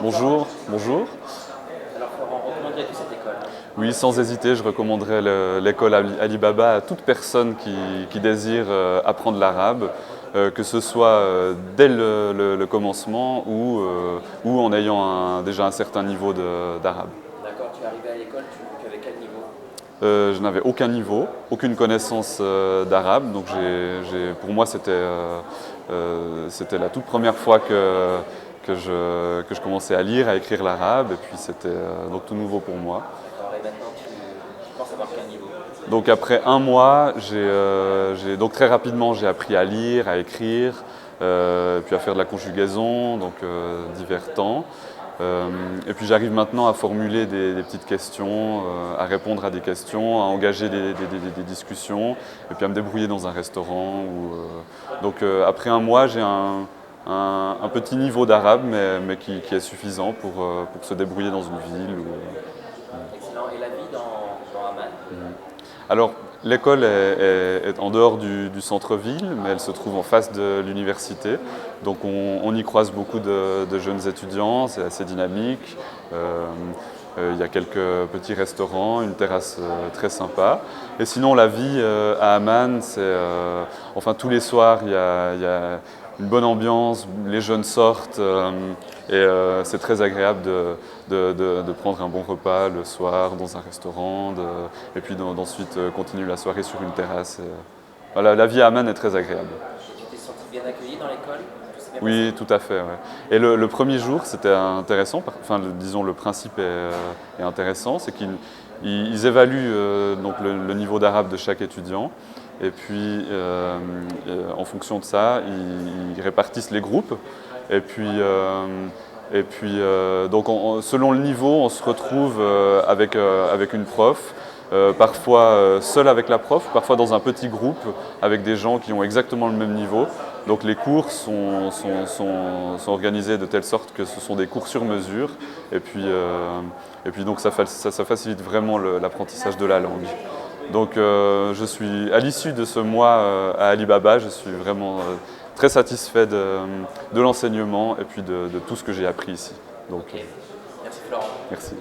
Bonjour, bonjour. Alors Florent, recommanderais-tu cette école? Oui, sans hésiter, je recommanderais l'école Alibaba à toute personne qui désire apprendre l'arabe, que ce soit dès le commencement ou en ayant déjà un certain niveau d'arabe. D'accord, tu es arrivé à l'école, tu avais quel niveau? Je n'avais aucun niveau, aucune connaissance d'arabe, donc pour moi c'était la toute première fois que je commençais à lire, à écrire l'arabe, et puis c'était donc tout nouveau pour moi. D'accord, et maintenant tu penses avoir quel niveau? Donc après un mois, donc très rapidement j'ai appris à lire, à écrire, puis à faire de la conjugaison, donc divers temps. Et puis j'arrive maintenant à formuler des petites questions, à répondre à des questions, à engager des discussions, et puis à me débrouiller dans un restaurant. Donc après un mois, j'ai un petit niveau d'arabe, mais qui est suffisant pour se débrouiller dans une ville. Excellent, et la vie dans Amman? Alors, l'école est en dehors du centre-ville, mais elle se trouve en face de l'université. Donc, on y croise beaucoup de jeunes étudiants, c'est assez dynamique. Il y a quelques petits restaurants, une terrasse très sympa. Et sinon, la vie à Amman, enfin, tous les soirs, il y a une bonne ambiance, les jeunes sortent et c'est très agréable de prendre un bon repas le soir dans un restaurant et puis d'ensuite continuer la soirée sur une terrasse. Voilà, la vie à Amman est très agréable. Tu t'es senti bien accueilli dans l'école? Tout s'est bien Oui, passé? tout à fait. Ouais. Et le premier jour, c'était intéressant. Enfin, disons, le principe est intéressant, c'est qu'ils évaluent donc le niveau d'arabe de chaque étudiant. Et puis, en fonction de ça, ils répartissent les groupes. Et puis, donc, selon le niveau, on se retrouve avec une prof. Parfois seul avec la prof, parfois dans un petit groupe avec des gens qui ont exactement le même niveau. Donc les cours sont organisés de telle sorte que ce sont des cours sur mesure et puis donc ça facilite vraiment l'apprentissage de la langue. Donc je suis à l'issue de ce mois à Alibaba, je suis vraiment très satisfait de l'enseignement et puis de tout ce que j'ai appris ici. Donc, Ok, merci Florent. merci.